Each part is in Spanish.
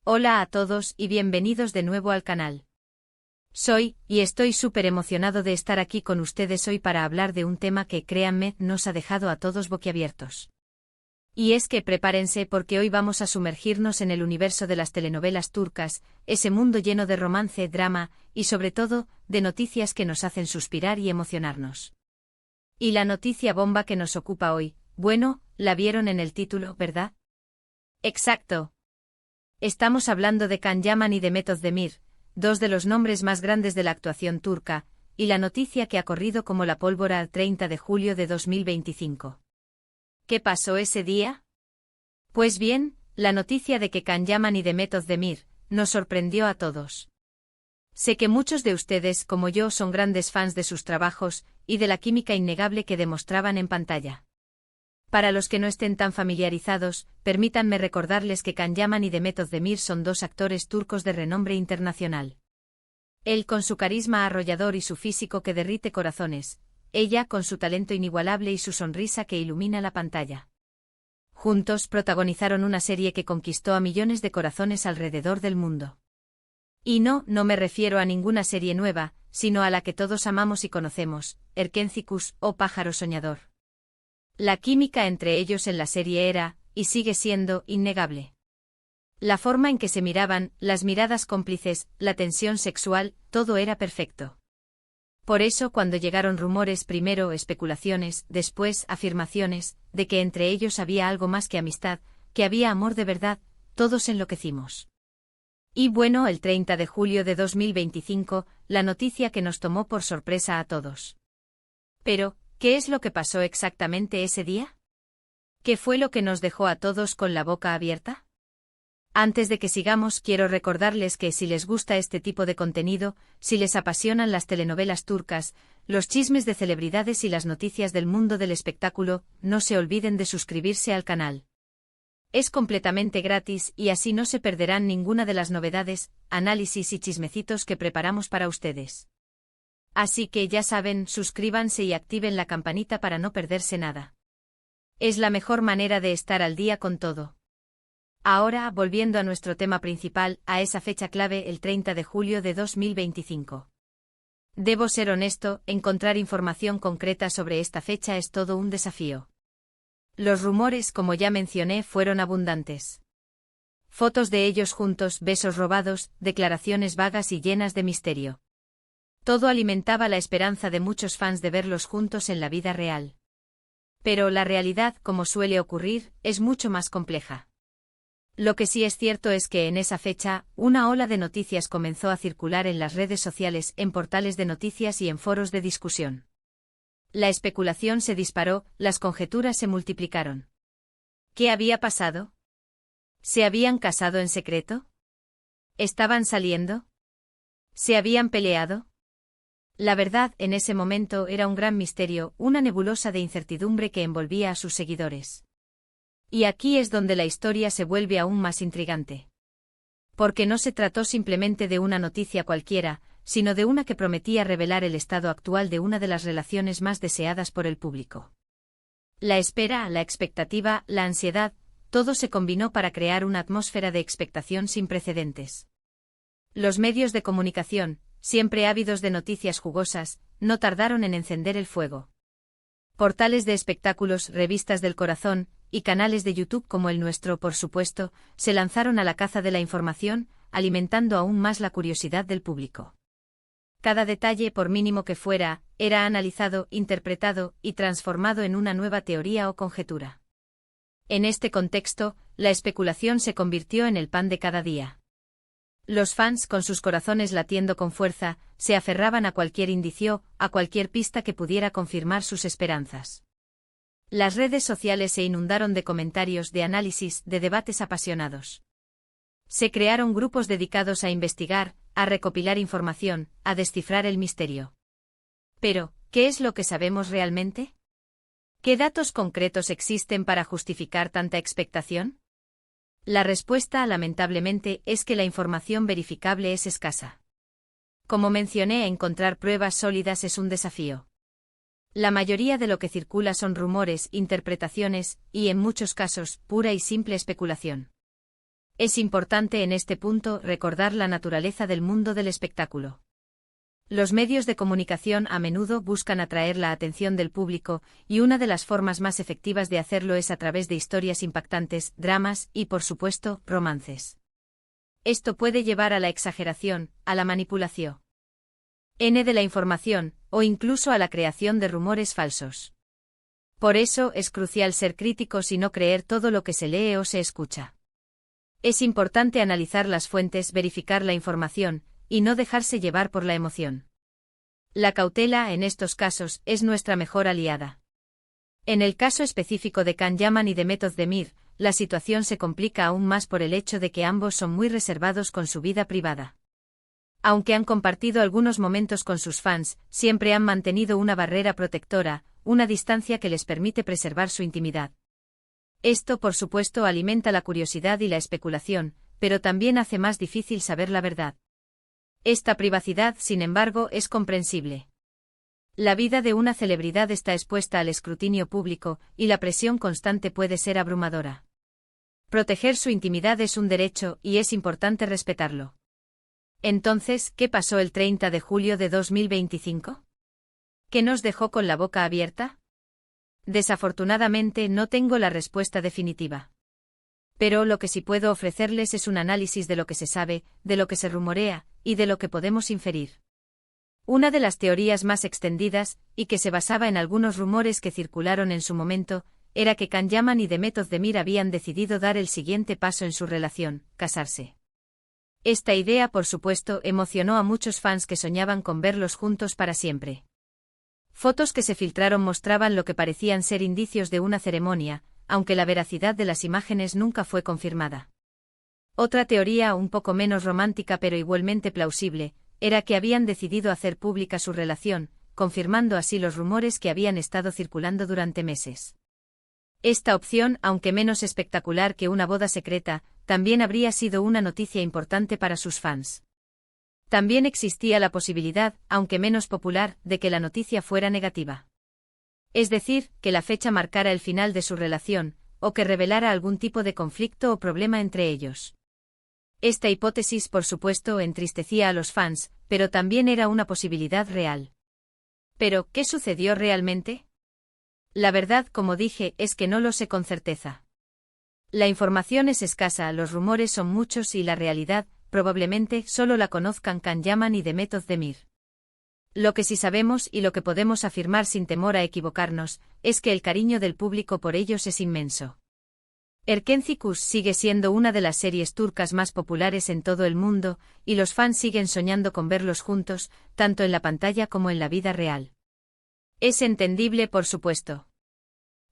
Hola a todos y bienvenidos de nuevo al canal. Estoy súper emocionado de estar aquí con ustedes hoy para hablar de un tema que, créanme, nos ha dejado a todos boquiabiertos. Y es que prepárense porque hoy vamos a sumergirnos en el universo de las telenovelas turcas, ese mundo lleno de romance, drama y sobre todo, de noticias que nos hacen suspirar y emocionarnos. Y la noticia bomba que nos ocupa hoy, bueno, la vieron en el título, ¿verdad? Exacto. Estamos hablando de Can Yaman y de Mete Özdemir, dos de los nombres más grandes de la actuación turca, y la noticia que ha corrido como la pólvora al 30 de julio de 2025. ¿Qué pasó ese día? Pues bien, la noticia de que Can Yaman y de Mete Özdemir nos sorprendió a todos. Sé que muchos de ustedes, como yo, son grandes fans de sus trabajos y de la química innegable que demostraban en pantalla. Para los que no estén tan familiarizados, permítanme recordarles que Can Yaman y Demet Özdemir son dos actores turcos de renombre internacional. Él con su carisma arrollador y su físico que derrite corazones, ella con su talento inigualable y su sonrisa que ilumina la pantalla. Juntos protagonizaron una serie que conquistó a millones de corazones alrededor del mundo. Y no me refiero a ninguna serie nueva, sino a la que todos amamos y conocemos, Erkencikus o Pájaro Soñador. La química entre ellos en la serie era, y sigue siendo, innegable. La forma en que se miraban, las miradas cómplices, la tensión sexual, todo era perfecto. Por eso cuando llegaron rumores, primero especulaciones, después afirmaciones, de que entre ellos había algo más que amistad, que había amor de verdad, todos enloquecimos. Y bueno, el 30 de julio de 2025, la noticia que nos tomó por sorpresa a todos. Pero, ¿qué es lo que pasó exactamente ese día? ¿Qué fue lo que nos dejó a todos con la boca abierta? Antes de que sigamos, quiero recordarles que si les gusta este tipo de contenido, si les apasionan las telenovelas turcas, los chismes de celebridades y las noticias del mundo del espectáculo, no se olviden de suscribirse al canal. Es completamente gratis y así no se perderán ninguna de las novedades, análisis y chismecitos que preparamos para ustedes. Así que ya saben, suscríbanse y activen la campanita para no perderse nada. Es la mejor manera de estar al día con todo. Ahora, volviendo a nuestro tema principal, a esa fecha clave, el 30 de julio de 2025. Debo ser honesto, encontrar información concreta sobre esta fecha es todo un desafío. Los rumores, como ya mencioné, fueron abundantes. Fotos de ellos juntos, besos robados, declaraciones vagas y llenas de misterio. Todo alimentaba la esperanza de muchos fans de verlos juntos en la vida real. Pero la realidad, como suele ocurrir, es mucho más compleja. Lo que sí es cierto es que en esa fecha, una ola de noticias comenzó a circular en las redes sociales, en portales de noticias y en foros de discusión. La especulación se disparó, las conjeturas se multiplicaron. ¿Qué había pasado? ¿Se habían casado en secreto? ¿Estaban saliendo? ¿Se habían peleado? La verdad, en ese momento era un gran misterio, una nebulosa de incertidumbre que envolvía a sus seguidores. Y aquí es donde la historia se vuelve aún más intrigante. Porque no se trató simplemente de una noticia cualquiera, sino de una que prometía revelar el estado actual de una de las relaciones más deseadas por el público. La espera, la expectativa, la ansiedad, todo se combinó para crear una atmósfera de expectación sin precedentes. Los medios de comunicación, siempre ávidos de noticias jugosas, no tardaron en encender el fuego. Portales de espectáculos, revistas del corazón, y canales de YouTube como el nuestro, por supuesto, se lanzaron a la caza de la información, alimentando aún más la curiosidad del público. Cada detalle, por mínimo que fuera, era analizado, interpretado y transformado en una nueva teoría o conjetura. En este contexto, la especulación se convirtió en el pan de cada día. Los fans, con sus corazones latiendo con fuerza, se aferraban a cualquier indicio, a cualquier pista que pudiera confirmar sus esperanzas. Las redes sociales se inundaron de comentarios, de análisis, de debates apasionados. Se crearon grupos dedicados a investigar, a recopilar información, a descifrar el misterio. Pero, ¿qué es lo que sabemos realmente? ¿Qué datos concretos existen para justificar tanta expectación? La respuesta, lamentablemente, es que la información verificable es escasa. Como mencioné, encontrar pruebas sólidas es un desafío. La mayoría de lo que circula son rumores, interpretaciones y, en muchos casos, pura y simple especulación. Es importante en este punto recordar la naturaleza del mundo del espectáculo. Los medios de comunicación a menudo buscan atraer la atención del público, y una de las formas más efectivas de hacerlo es a través de historias impactantes, dramas y, por supuesto, romances. Esto puede llevar a la exageración, a la manipulación de la información, o incluso a la creación de rumores falsos. Por eso es crucial ser críticos y no creer todo lo que se lee o se escucha. Es importante analizar las fuentes, verificar la información, y no dejarse llevar por la emoción. La cautela, en estos casos, es nuestra mejor aliada. En el caso específico de Can Yaman y de Method Demir, la situación se complica aún más por el hecho de que ambos son muy reservados con su vida privada. Aunque han compartido algunos momentos con sus fans, siempre han mantenido una barrera protectora, una distancia que les permite preservar su intimidad. Esto, por supuesto, alimenta la curiosidad y la especulación, pero también hace más difícil saber la verdad. Esta privacidad, sin embargo, es comprensible. La vida de una celebridad está expuesta al escrutinio público, y la presión constante puede ser abrumadora. Proteger su intimidad es un derecho, y es importante respetarlo. Entonces, ¿qué pasó el 30 de julio de 2025? ¿Qué nos dejó con la boca abierta? Desafortunadamente no tengo la respuesta definitiva. Pero lo que sí puedo ofrecerles es un análisis de lo que se sabe, de lo que se rumorea, y de lo que podemos inferir. Una de las teorías más extendidas, y que se basaba en algunos rumores que circularon en su momento, era que Can Yaman y The Method Demir habían decidido dar el siguiente paso en su relación, casarse. Esta idea, por supuesto, emocionó a muchos fans que soñaban con verlos juntos para siempre. Fotos que se filtraron mostraban lo que parecían ser indicios de una ceremonia, aunque la veracidad de las imágenes nunca fue confirmada. Otra teoría, un poco menos romántica pero igualmente plausible, era que habían decidido hacer pública su relación, confirmando así los rumores que habían estado circulando durante meses. Esta opción, aunque menos espectacular que una boda secreta, también habría sido una noticia importante para sus fans. También existía la posibilidad, aunque menos popular, de que la noticia fuera negativa. Es decir, que la fecha marcara el final de su relación, o que revelara algún tipo de conflicto o problema entre ellos. Esta hipótesis, por supuesto, entristecía a los fans, pero también era una posibilidad real. ¿Pero qué sucedió realmente? La verdad, como dije, es que no lo sé con certeza. La información es escasa, los rumores son muchos y la realidad, probablemente, solo la conozcan Can Yaman y The Method Demir. Lo que sí sabemos y lo que podemos afirmar sin temor a equivocarnos, es que el cariño del público por ellos es inmenso. Erkenci Kuş sigue siendo una de las series turcas más populares en todo el mundo, y los fans siguen soñando con verlos juntos, tanto en la pantalla como en la vida real. Es entendible, por supuesto.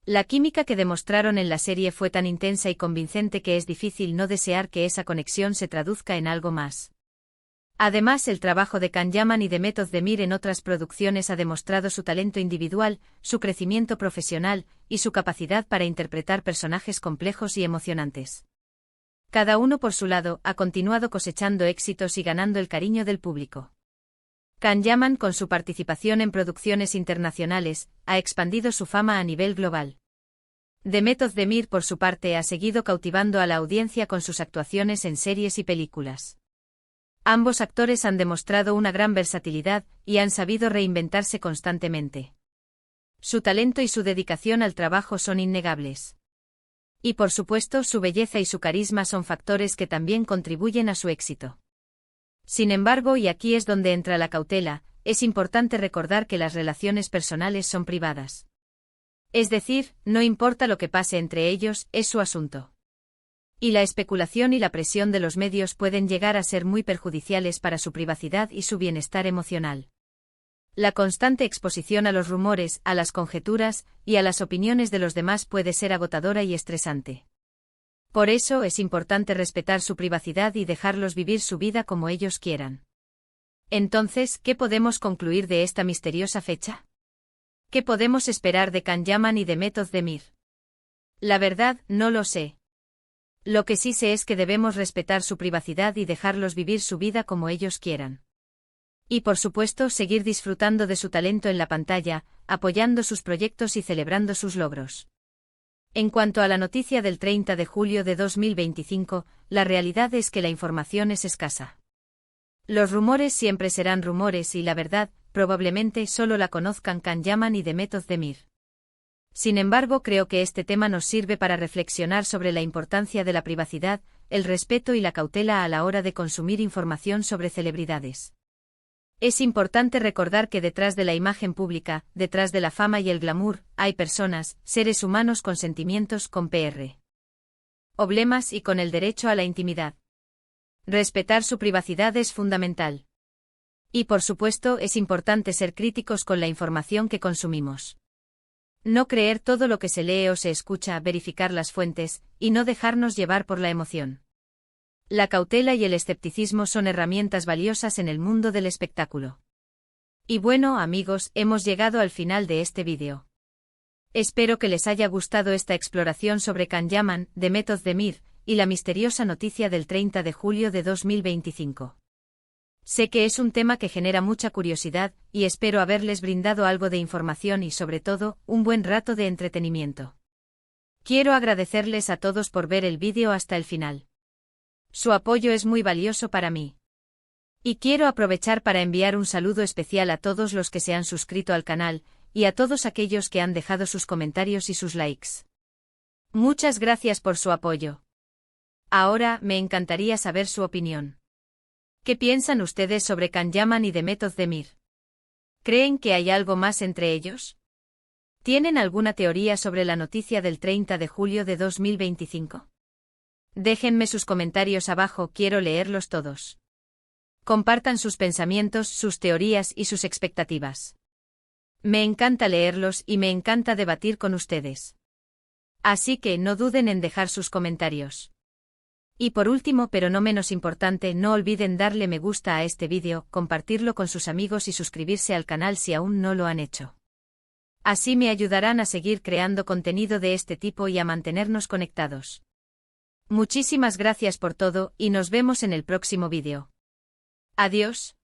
La química que demostraron en la serie fue tan intensa y convincente que es difícil no desear que esa conexión se traduzca en algo más. Además, el trabajo de Can Yaman y de Method Demir en otras producciones ha demostrado su talento individual, su crecimiento profesional, y su capacidad para interpretar personajes complejos y emocionantes. Cada uno por su lado ha continuado cosechando éxitos y ganando el cariño del público. Can Yaman, con su participación en producciones internacionales, ha expandido su fama a nivel global. The Method Demir, por su parte, ha seguido cautivando a la audiencia con sus actuaciones en series y películas. Ambos actores han demostrado una gran versatilidad y han sabido reinventarse constantemente. Su talento y su dedicación al trabajo son innegables. Y por supuesto, su belleza y su carisma son factores que también contribuyen a su éxito. Sin embargo, y aquí es donde entra la cautela, es importante recordar que las relaciones personales son privadas. Es decir, no importa lo que pase entre ellos, es su asunto. Y la especulación y la presión de los medios pueden llegar a ser muy perjudiciales para su privacidad y su bienestar emocional. La constante exposición a los rumores, a las conjeturas y a las opiniones de los demás puede ser agotadora y estresante. Por eso es importante respetar su privacidad y dejarlos vivir su vida como ellos quieran. Entonces, ¿qué podemos concluir de esta misteriosa fecha? ¿Qué podemos esperar de Can Yaman y de Method Demir? La verdad, no lo sé. Lo que sí sé es que debemos respetar su privacidad y dejarlos vivir su vida como ellos quieran. Y por supuesto seguir disfrutando de su talento en la pantalla, apoyando sus proyectos y celebrando sus logros. En cuanto a la noticia del 30 de julio de 2025, la realidad es que la información es escasa. Los rumores siempre serán rumores y la verdad, probablemente solo la conozcan Can Yaman y Demet Özdemir. Sin embargo, creo que este tema nos sirve para reflexionar sobre la importancia de la privacidad, el respeto y la cautela a la hora de consumir información sobre celebridades. Es importante recordar que detrás de la imagen pública, detrás de la fama y el glamour, hay personas, seres humanos con sentimientos, con problemas y con el derecho a la intimidad. Respetar su privacidad es fundamental. Y por supuesto, es importante ser críticos con la información que consumimos. No creer todo lo que se lee o se escucha, verificar las fuentes, y no dejarnos llevar por la emoción. La cautela y el escepticismo son herramientas valiosas en el mundo del espectáculo. Y bueno, amigos, hemos llegado al final de este vídeo. Espero que les haya gustado esta exploración sobre Can Yaman, Demet Özdemir, y la misteriosa noticia del 30 de julio de 2025. Sé que es un tema que genera mucha curiosidad, y espero haberles brindado algo de información y sobre todo, un buen rato de entretenimiento. Quiero agradecerles a todos por ver el vídeo hasta el final. Su apoyo es muy valioso para mí. Y quiero aprovechar para enviar un saludo especial a todos los que se han suscrito al canal, y a todos aquellos que han dejado sus comentarios y sus likes. Muchas gracias por su apoyo. Ahora, me encantaría saber su opinión. ¿Qué piensan ustedes sobre Can Yaman y Demet Özdemir? ¿Creen que hay algo más entre ellos? ¿Tienen alguna teoría sobre la noticia del 30 de julio de 2025? Déjenme sus comentarios abajo, quiero leerlos todos. Compartan sus pensamientos, sus teorías y sus expectativas. Me encanta leerlos y me encanta debatir con ustedes. Así que no duden en dejar sus comentarios. Y por último, pero no menos importante, no olviden darle me gusta a este vídeo, compartirlo con sus amigos y suscribirse al canal si aún no lo han hecho. Así me ayudarán a seguir creando contenido de este tipo y a mantenernos conectados. Muchísimas gracias por todo y nos vemos en el próximo vídeo. Adiós.